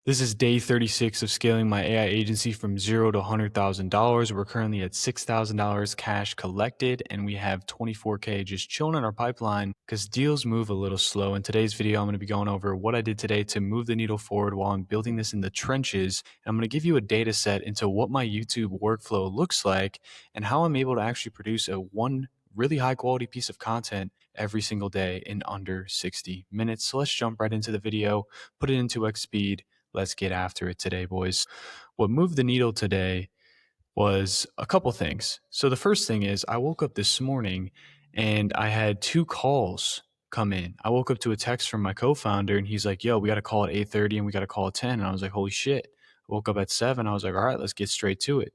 This is day 36 of scaling my AI agency from zero to $100,000. We're currently at $6,000 cash collected, and we have 24K just chilling in our pipeline because deals move a little slow. In today's video, I'm going to be going over what I did today to move the needle forward while I'm building this in the trenches. And I'm going to give you a data set into what my YouTube workflow looks like and how I'm able to actually produce one really high quality piece of content every single day in under 60 minutes. So let's jump right into the video, put it into X speed. Let's get after it today, boys. What moved the needle today was a couple things. So the first thing is I woke up this morning and I had two calls come in. I woke up to a text from my co-founder and he's like, yo, we got to call at 8:30 and we got to call at 10. And I was like, holy shit. I woke up at 7. I was like, all right, let's get straight to it.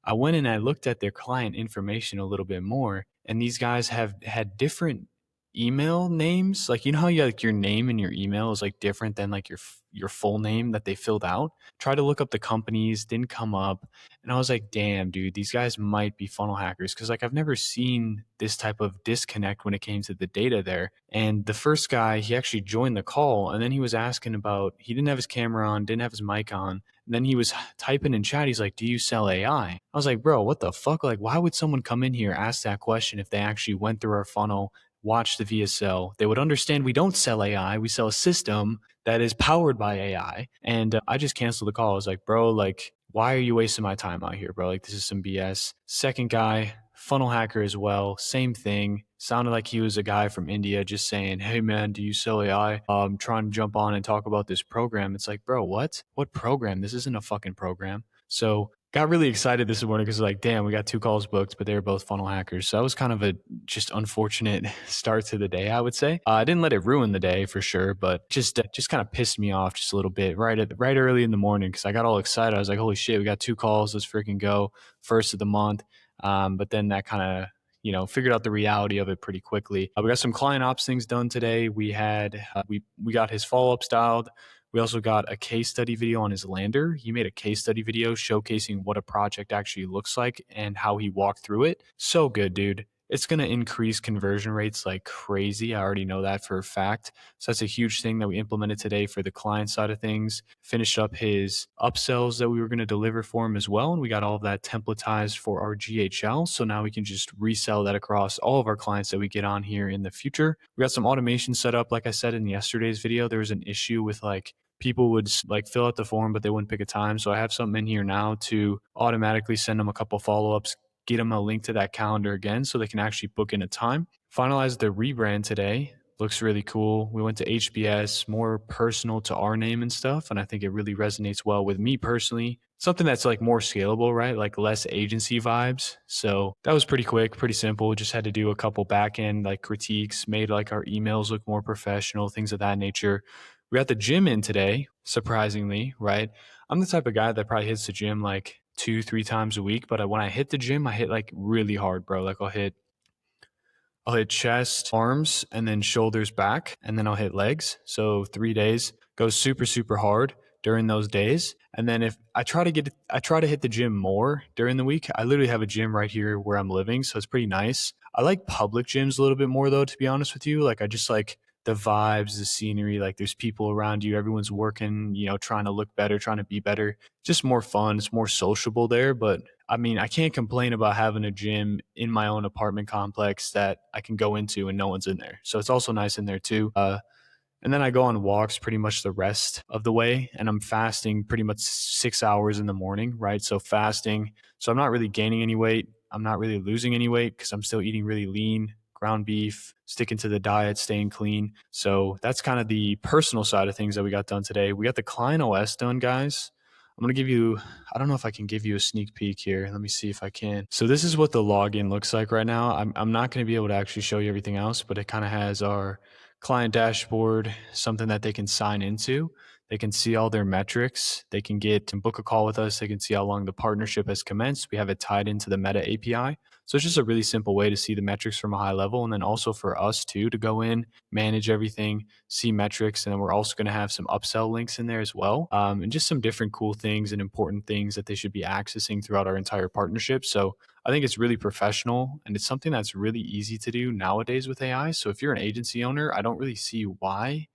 I went and I looked at their client information a little bit more, and these guys have had different email names. Like, you know how you like your name and your email is like different than like your full name that they filled out. Tried to look up the companies, didn't come up, and I was like, damn, dude, these guys might be funnel hackers because like I've never seen this type of disconnect when it came to the data there. And the first guy, he actually joined the call, and then he was asking about he didn't have his camera on, didn't have his mic on. And then he was typing in chat. He's like, do you sell AI? I was like, bro, what the fuck? Like, why would someone come in here, ask that question if they actually went through our funnel, watched the VSL? They would understand we don't sell AI. We sell a system that is powered by AI. And I just canceled the call. I was like, bro, like, why are you wasting my time out here, bro? Like, this is some BS. Second guy, funnel hacker as well. Same thing. Sounded like he was a guy from India just saying, hey, man, do you sell AI? I'm trying to jump on and talk about this program. It's like, bro, what? What program? This isn't a fucking program. So got really excited this morning because like, damn, we got two calls booked, but they were both funnel hackers. So that was kind of a just unfortunate start to the day, I would say. I didn't let it ruin the day for sure, but just kind of pissed me off just a little bit right early in the morning because I got all excited. I was like, holy shit, we got two calls. Let's freaking go. First of the month. But then that kind of figured out the reality of it pretty quickly. We got some client ops things done today. We had we got his follow up styled. We also got a case study video on his lander. He made a case study video showcasing what a project actually looks like and how he walked through it. So good, dude. It's going to increase conversion rates like crazy. I already know that for a fact. So that's a huge thing that we implemented today for the client side of things. Finished up his upsells that we were going to deliver for him as well. And we got all of that templatized for our GHL. So now we can just resell that across all of our clients that we get on here in the future. We got some automation set up. Like I said in yesterday's video, there was an issue with like people would like fill out the form, but they wouldn't pick a time. So I have something in here now to automatically send them a couple follow-ups, get them a link to that calendar again so they can actually book in a time. Finalized the rebrand today. Looks really cool. We went to HBS, more personal to our name and stuff. And I think it really resonates well with me personally. Something that's like more scalable, right? Like less agency vibes. So that was pretty quick, pretty simple. Just had to do a couple back end like critiques, made like our emails look more professional, things of that nature. We got the gym in today, surprisingly, right? I'm the type of guy that probably hits the gym like 2, 3 times a week. But when I hit the gym, I hit like really hard, bro. Like I'll hit chest, arms, and then shoulders back, and then I'll hit legs. So 3 days, goes super, super hard during those days. And then if I try to hit the gym more during the week. I literally have a gym right here where I'm living, so it's pretty nice. I like public gyms a little bit more though, to be honest with you. Like I just like the vibes, the scenery, like there's people around you, everyone's working, trying to look better, trying to be better. Just more fun, it's more sociable there, but I mean, I can't complain about having a gym in my own apartment complex that I can go into and no one's in there. So it's also nice in there too. And then I go on walks pretty much the rest of the way, and I'm fasting pretty much 6 hours in the morning, right? So fasting. So I'm not really gaining any weight. I'm not really losing any weight because I'm still eating really lean, ground beef, sticking to the diet, staying clean. So that's kind of the personal side of things that we got done today. We got the client OS done, guys. I'm going to give you, I don't know if I can give you a sneak peek here. Let me see if I can. So this is what the login looks like right now. I'm not going to be able to actually show you everything else, but it kind of has our client dashboard, something that they can sign into. They can see all their metrics. They can get and book a call with us. They can see how long the partnership has commenced. We have it tied into the Meta API. So it's just a really simple way to see the metrics from a high level. And then also for us too, to go in, manage everything, see metrics. And then we're also going to have some upsell links in there as well. And just some different cool things and important things that they should be accessing throughout our entire partnership. So I think it's really professional and it's something that's really easy to do nowadays with AI. So if you're an agency owner, I don't really see why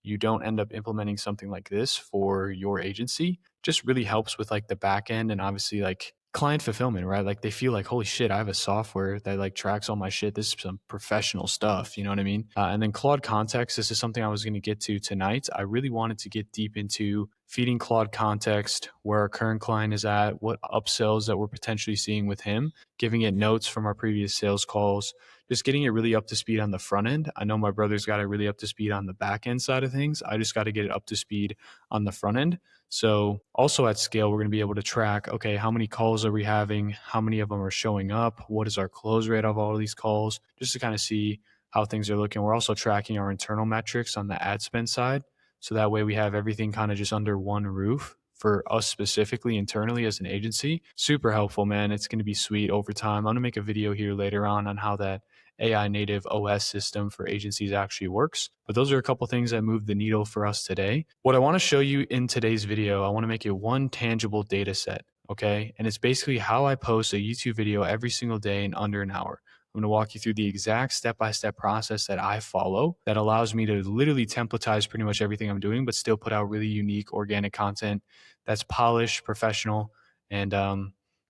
you don't end up implementing something like this for your agency, just really helps with like the back end and obviously like client fulfillment, right? Like they feel like, holy shit, I have a software that like tracks all my shit. This is some professional stuff. You know what I mean? And then Claude Context, this is something I was going to get to tonight. I really wanted to get deep into feeding Claude Context, where our current client is at, what upsells that we're potentially seeing with him, giving it notes from our previous sales calls, just getting it really up to speed on the front end. I know my brother's got it really up to speed on the back end side of things. I just got to get it up to speed on the front end. So also at scale, we're going to be able to track, okay, how many calls are we having? How many of them are showing up? What is our close rate of all of these calls? Just to kind of see how things are looking. We're also tracking our internal metrics on the ad spend side. So that way we have everything kind of just under one roof for us specifically internally as an agency. Super helpful, man. It's going to be sweet over time. I'm going to make a video here later on how that AI native OS system for agencies actually works. But those are a couple things that move the needle for us today. What I want to show you in today's video, I want to make it one tangible data set, okay? And it's basically how I post a YouTube video every single day in under an hour. I'm going to walk you through the exact step-by-step process that I follow that allows me to literally templatize pretty much everything I'm doing, but still put out really unique organic content that's polished, professional, and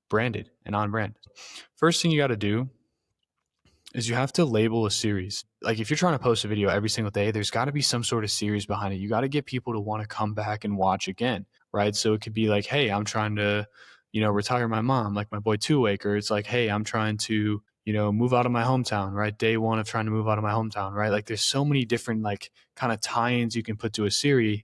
branded and on brand. First thing you got to do is you have to label a series. Like if you're trying to post a video every single day, there's got to be some sort of series behind it. You got to get people to want to come back and watch again, right? So it could be like, hey, I'm trying to, retire my mom, like my boy Two Acre. It's like, hey, I'm trying to, move out of my hometown, right? Day one of trying to move out of my hometown, right? Like there's so many different like kind of tie-ins you can put to a series.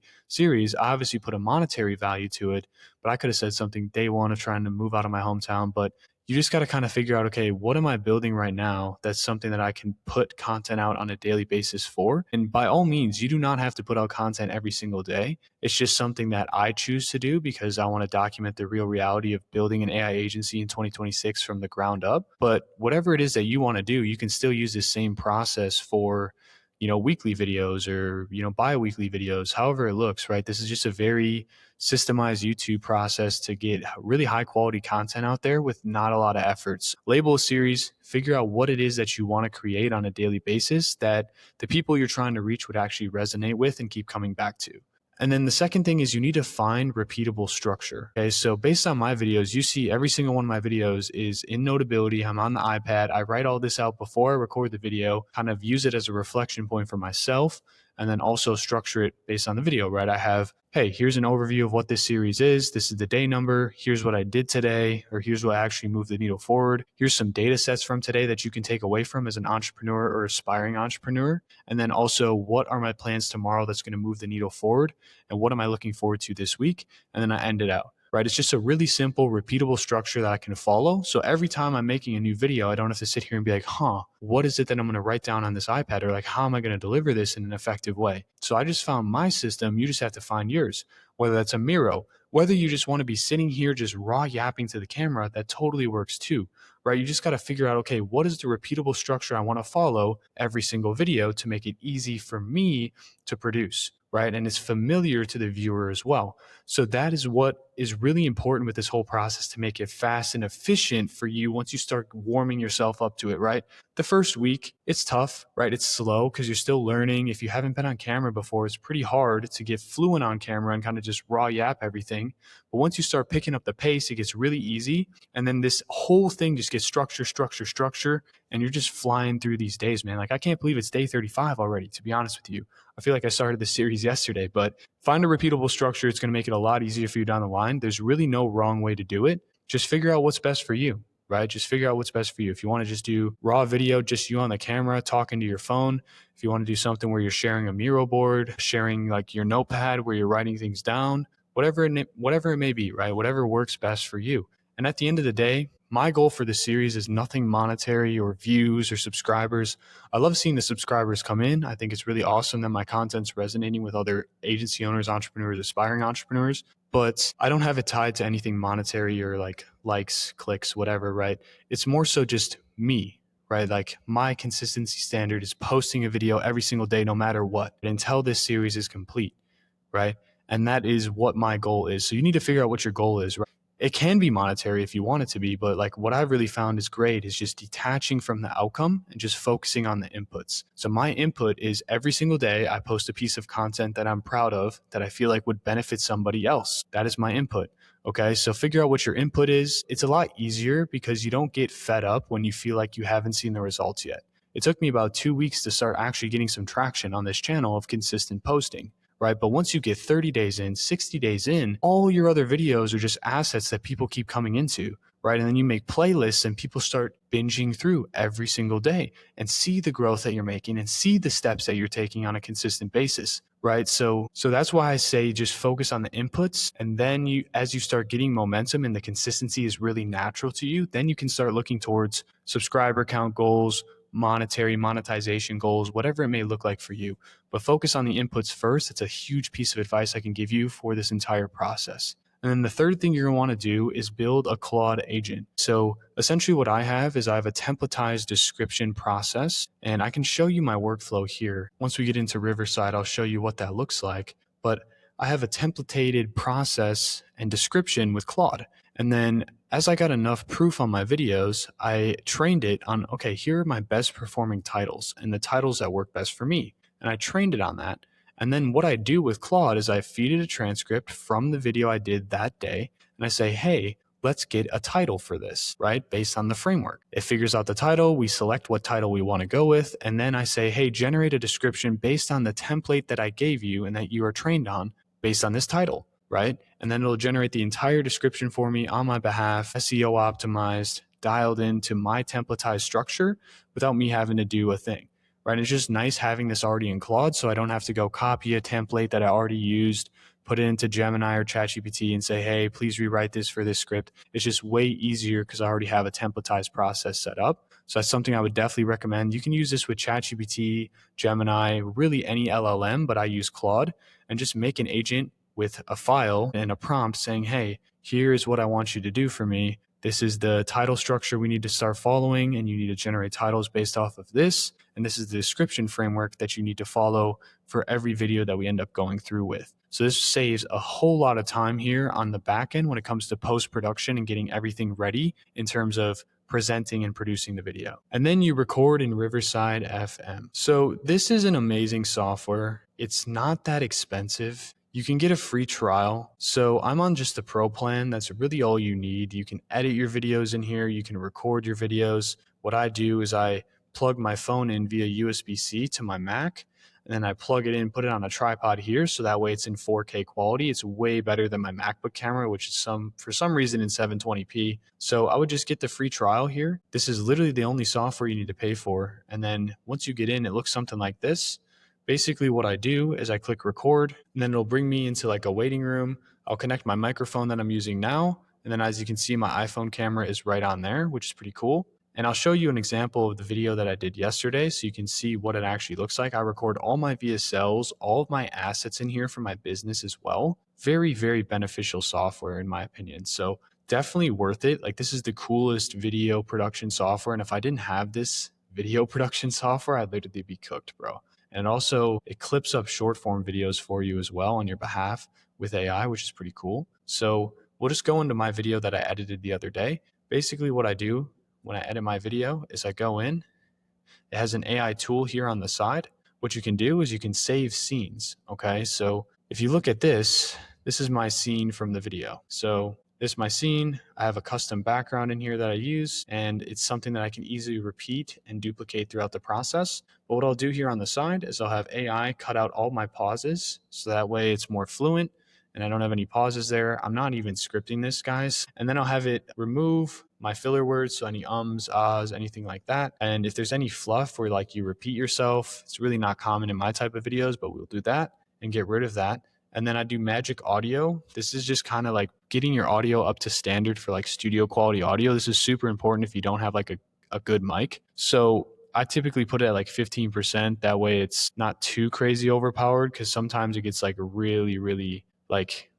I obviously put a monetary value to it, but I could have said something day one of trying to move out of my hometown, but you just got to kind of figure out, okay, what am I building right now that's something that I can put content out on a daily basis for? And by all means, you do not have to put out content every single day. It's just something that I choose to do because I want to document the real reality of building an AI agency in 2026 from the ground up. But whatever it is that you want to do, you can still use this same process for weekly videos or, bi-weekly videos, however it looks, right? This is just a very systemized YouTube process to get really high quality content out there with not a lot of efforts. Label a series, figure out what it is that you want to create on a daily basis that the people you're trying to reach would actually resonate with and keep coming back to. And then the second thing is you need to find repeatable structure. Okay, so based on my videos, you see every single one of my videos is in Notability. I'm on the iPad. I write all this out before I record the video, kind of use it as a reflection point for myself, and then also structure it based on the video, right? I have, hey, here's an overview of what this series is. This is the day number. Here's what I did today, or here's what actually moved the needle forward. Here's some data sets from today that you can take away from as an entrepreneur or aspiring entrepreneur. And then also, what are my plans tomorrow that's going to move the needle forward? And what am I looking forward to this week? And then I end it out. Right? It's just a really simple, repeatable structure that I can follow. So every time I'm making a new video, I don't have to sit here and be like, what is it that I'm going to write down on this iPad? Or like, how am I going to deliver this in an effective way? So I just found my system. You just have to find yours, whether that's a Miro, whether you just want to be sitting here just raw yapping to the camera, that totally works too, right? You just got to figure out, okay, what is the repeatable structure I want to follow every single video to make it easy for me to produce, right? And it's familiar to the viewer as well. So that is what is really important with this whole process to make it fast and efficient for you once you start warming yourself up to it, right? The first week, it's tough, right? It's slow because you're still learning. If you haven't been on camera before, it's pretty hard to get fluent on camera and kind of just raw yap everything. But once you start picking up the pace, it gets really easy. And then this whole thing just gets structure, and you're just flying through these days, man. Like I can't believe it's day 35 already, to be honest with you. I feel like I started this series yesterday, but find a repeatable structure. It's going to make it a lot easier for you down the line. There's really no wrong way to do it. Just figure out what's best for you, right? Just figure out what's best for you. If you want to just do raw video, just you on the camera talking to your phone. If you want to do something where you're sharing a Miro board, sharing like your notepad where you're writing things down, whatever it may be, right? Whatever works best for you. And at the end of the day, my goal for this series is nothing monetary or views or subscribers. I love seeing the subscribers come in. I think it's really awesome that my content's resonating with other agency owners, entrepreneurs, aspiring entrepreneurs, but I don't have it tied to anything monetary or like likes, clicks, whatever, right? It's more so just me, right? Like my consistency standard is posting a video every single day, no matter what, until this series is complete, right? And that is what my goal is. So you need to figure out what your goal is, right? It can be monetary if you want it to be, but like what I've really found is great is just detaching from the outcome and just focusing on the inputs. So my input is every single day I post a piece of content that I'm proud of that I feel like would benefit somebody else. That is my input. Okay, so figure out what your input is. It's a lot easier because you don't get fed up when you feel like you haven't seen the results yet. It took me about 2 weeks to start actually getting some traction on this channel of consistent posting, right? But once you get 30 days in, 60 days in, all your other videos are just assets that people keep coming into, right? And then you make playlists and people start binging through every single day and see the growth that you're making and see the steps that you're taking on a consistent basis, right? So that's why I say just focus on the inputs, and then you, as you start getting momentum and the consistency is really natural to you, then you can start looking towards subscriber count goals, monetization goals, whatever it may look like for you. But focus on the inputs first. It's a huge piece of advice I can give you for this entire process. And then the third thing you're going to want to do is build a Claude agent. So essentially what I have is I have a templatized description process, and I can show you my workflow here. Once we get into Riverside, I'll show you what that looks like. But I have a templated process and description with Claude. And then as I got enough proof on my videos, I trained it on, okay, here are my best performing titles and the titles that work best for me. And I trained it on that. And then what I do with Claude is I feed it a transcript from the video I did that day. And I say, hey, let's get a title for this, right? Based on the framework. It figures out the title. We select what title we want to go with. And then I say, hey, generate a description based on the template that I gave you and that you are trained on based on this title, right? And then it'll generate the entire description for me on my behalf, SEO optimized, dialed into my templatized structure without me having to do a thing. Right? It's just nice having this already in Claude, so I don't have to go copy a template that I already used, put it into Gemini or ChatGPT and say, hey, please rewrite this for this script. It's just way easier because I already have a templatized process set up. So that's something I would definitely recommend. You can use this with ChatGPT, Gemini, really any LLM, but I use Claude, and just make an agent with a file and a prompt saying, hey, here's what I want you to do for me. This is the title structure we need to start following, and you need to generate titles based off of this. And this is the description framework that you need to follow for every video that we end up going through with. So this saves a whole lot of time here on the back end when it comes to post-production and getting everything ready in terms of presenting and producing the video. And then you record in Riverside FM. So this is an amazing software. It's not that expensive. You can get a free trial. So I'm on just the pro plan. That's really all you need. You can edit your videos in here. You can record your videos. What I do is I plug my phone in via USB-C to my Mac, and then I plug it in, put it on a tripod here, so that way it's in 4K quality. It's way better than my MacBook camera, which is for some reason in 720p. So I would just get the free trial here. This is literally the only software you need to pay for. And then once you get in, it looks something like this. Basically what I do is I click record, and then it'll bring me into like a waiting room. I'll connect my microphone that I'm using now. And then as you can see, my iPhone camera is right on there, which is pretty cool. And I'll show you an example of the video that I did yesterday so you can see what it actually looks like. I record all my VSLs, all of my assets in here for my business as well. Very, very beneficial software in my opinion. So definitely worth it. Like this is the coolest video production software. And if I didn't have this video production software, I'd literally be cooked, bro. And also it clips up short form videos for you as well on your behalf with AI, which is pretty cool. So we'll just go into my video that I edited the other day. Basically what I do when I edit my video is I go in, it has an AI tool here on the side. What you can do is you can save scenes, okay? So if you look at this is my scene from the video. So this is my scene. I have a custom background in here that I use, and it's something that I can easily repeat and duplicate throughout the process. But what I'll do here on the side is I'll have AI cut out all my pauses, so that way it's more fluent and I don't have any pauses there. I'm not even scripting this, guys. And then I'll have it remove my filler words, so any ums, ahs, anything like that. And if there's any fluff where like you repeat yourself, it's really not common in my type of videos, but we'll do that and get rid of that. And then I do magic audio. This is just kind of like getting your audio up to standard for like studio quality audio. This is super important if you don't have like a good mic. So I typically put it at like 15%. That way it's not too crazy overpowered, because sometimes it gets like really, really like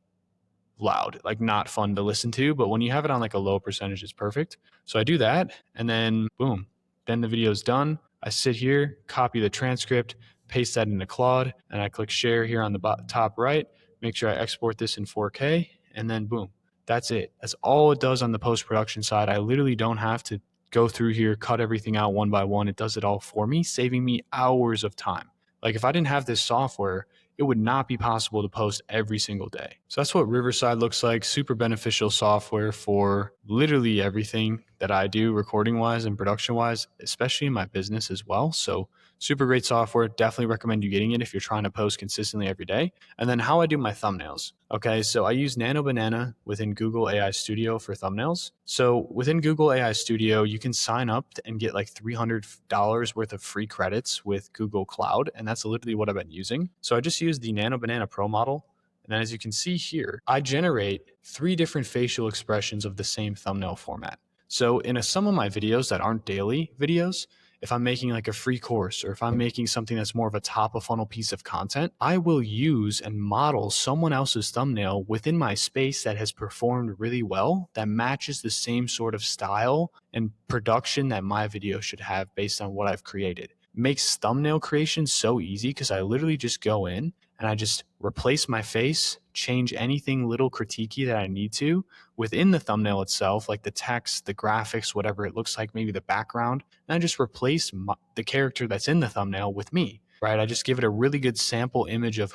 loud, like not fun to listen to. But when you have it on like a low percentage, it's perfect. So I do that, and then boom, then the video is done. I sit here, copy the transcript, paste that into Claude, and I click share here on the top right, make sure I export this in 4K, and then boom, That's it. That's all it does on the post-production side. I literally don't have to go through here, cut everything out one by one. It does it all for me, saving me hours of time. Like if I didn't have this software, it would not be possible to post every single day. So that's what Riverside looks like. Super beneficial software for literally everything that I do recording wise and production wise, especially in my business as well. So super great software. Definitely recommend you getting it if you're trying to post consistently every day. And then how I do my thumbnails. Okay, so I use Nano Banana within Google AI Studio for thumbnails. So within Google AI Studio, you can sign up and get like $300 worth of free credits with Google Cloud. And that's literally what I've been using. So I just use the Nano Banana Pro model. And then as you can see here, I generate 3 different facial expressions of the same thumbnail format. So in some of my videos that aren't daily videos, if I'm making like a free course or if I'm making something that's more of a top of funnel piece of content, I will use and model someone else's thumbnail within my space that has performed really well, that matches the same sort of style and production that my video should have based on what I've created. Makes thumbnail creation so easy because I literally just go in and I just replace my face, change anything little critiquey that I need to within the thumbnail itself, like the text, the graphics, whatever it looks like, maybe the background, and I just replace the character that's in the thumbnail with me, right? I just give it a really good sample image of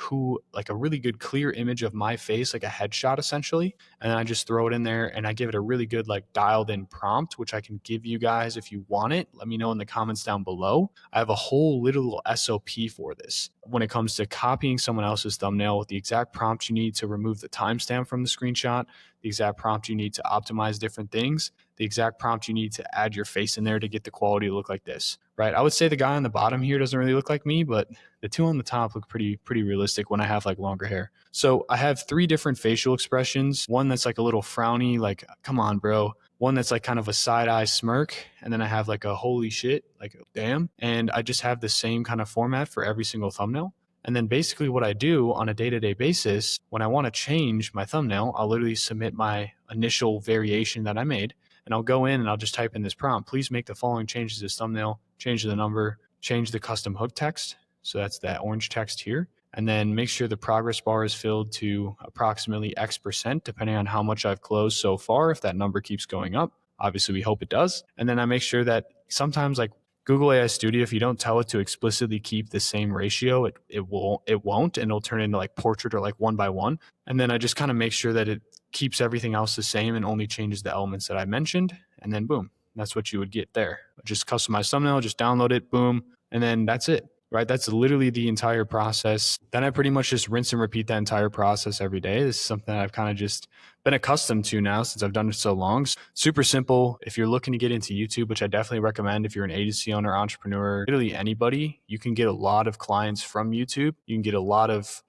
like a really good clear image of my face, like a headshot essentially, and then I just throw it in there and I give it a really good like dialed in prompt, which I can give you guys if you want it. Let me know in the comments down below. I have a whole little SOP for this when it comes to copying someone else's thumbnail with the exact prompt you need to remove the timestamp from the screenshot, the exact prompt you need to optimize different things, the exact prompt you need to add your face in there to get the quality to look like this, right? I would say the guy on the bottom here doesn't really look like me, but the 2 on the top look pretty realistic when I have like longer hair. So I have 3 different facial expressions. One that's like a little frowny, like, come on, bro. One that's like kind of a side eye smirk. And then I have like a holy shit, like damn. And I just have the same kind of format for every single thumbnail. And then basically what I do on a day-to-day basis, when I want to change my thumbnail, I'll literally submit my initial variation that I made. And I'll go in and I'll just type in this prompt. Please make the following changes to this thumbnail, change the number, change the custom hook text. So that's that orange text here. And then make sure the progress bar is filled to approximately X%, depending on how much I've closed so far. If that number keeps going up, obviously we hope it does. And then I make sure that sometimes like Google AI Studio, if you don't tell it to explicitly keep the same ratio, it won't, and it'll turn into like portrait or like 1:1. And then I just kind of make sure that it keeps everything else the same and only changes the elements that I mentioned. And then boom, that's what you would get there. Just customize thumbnail, just download it, boom, and then that's it. Right? That's literally the entire process. Then I pretty much just rinse and repeat that entire process every day. This is something that I've kind of just been accustomed to now since I've done it so long. Super simple. If you're looking to get into YouTube, which I definitely recommend if you're an agency owner, entrepreneur, literally anybody, you can get a lot of clients from YouTube. You can get a lot of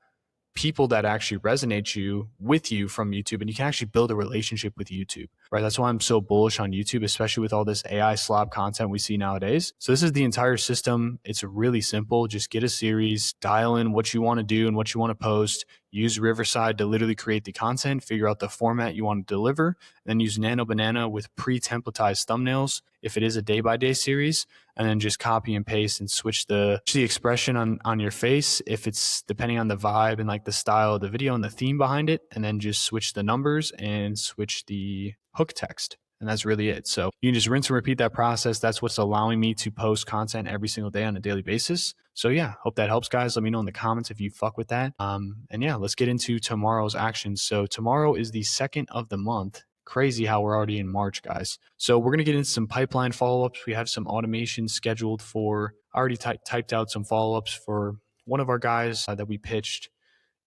people that actually resonate with you from YouTube, and you can actually build a relationship with YouTube, right? That's why I'm so bullish on YouTube, especially with all this AI slob content we see nowadays. So this is the entire system. It's really simple. Just get a series, dial in what you want to do and what you want to post, use Riverside to literally create the content, figure out the format you want to deliver, and then use Nano Banana with pre-templatized thumbnails if it is a day-by-day series, and then just copy and paste and switch the expression on your face if it's depending on the vibe and like the style of the video and the theme behind it, and then just switch the numbers and switch the hook text. And that's really it. So you can just rinse and repeat that process. That's what's allowing me to post content every single day on a daily basis. So yeah, hope that helps, guys. Let me know in the comments if you fuck with that. And yeah, let's get into tomorrow's actions. So tomorrow is the 2nd of the month. Crazy how we're already in March, guys. So we're going to get into some pipeline follow-ups. We have some automation scheduled for, I already typed out some follow-ups for one of our guys that we pitched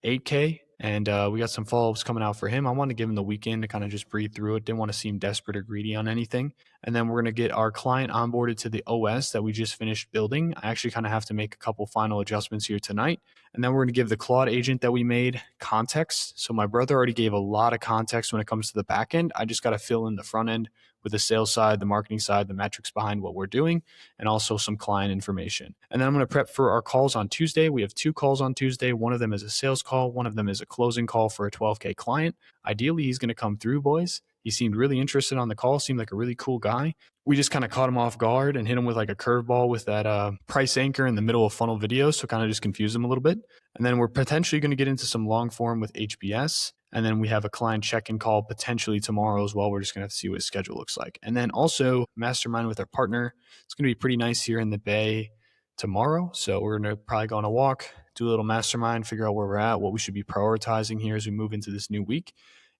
8K. And we got some follow-ups coming out for him. I wanted to give him the weekend to kind of just breathe through it. Didn't want to seem desperate or greedy on anything. And then we're going to get our client onboarded to the OS that we just finished building. I actually kind of have to make a couple final adjustments here tonight. And then we're going to give the Claude agent that we made context. So my brother already gave a lot of context when it comes to the back end. I just got to fill in the front end with the sales side, the marketing side, the metrics behind what we're doing, and also some client information. And then I'm going to prep for our calls on Tuesday. We have 2 calls on Tuesday. One of them is a sales call. One of them is a closing call for a 12K client. Ideally, he's going to come through, boys. He seemed really interested on the call, seemed like a really cool guy. We just kind of caught him off guard and hit him with like a curveball with that price anchor in the middle of funnel videos. So kind of just confused him a little bit. And then we're potentially going to get into some long form with HBS. And then we have a client check-in call potentially tomorrow as well. We're just going to have to see what his schedule looks like. And then also mastermind with our partner. It's going to be pretty nice here in the Bay tomorrow. So we're going to probably go on a walk, do a little mastermind, figure out where we're at, what we should be prioritizing here as we move into this new week.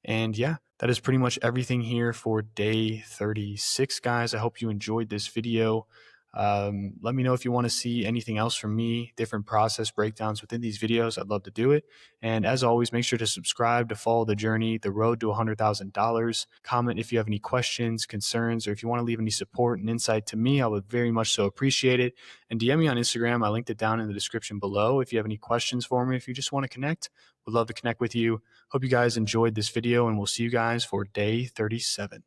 And yeah, that is pretty much everything here for day 36, guys. I hope you enjoyed this video. Let me know if you want to see anything else from me, different process breakdowns within these videos. I'd love to do it. And as always, make sure to subscribe to follow the journey, the road to $100,000. Comment if you have any questions, concerns, or if you want to leave any support and insight to me, I would very much so appreciate it. And DM me on Instagram. I linked it down in the description below. If you have any questions for me, if you just want to connect, would love to connect with you. Hope you guys enjoyed this video, and we'll see you guys for day 37.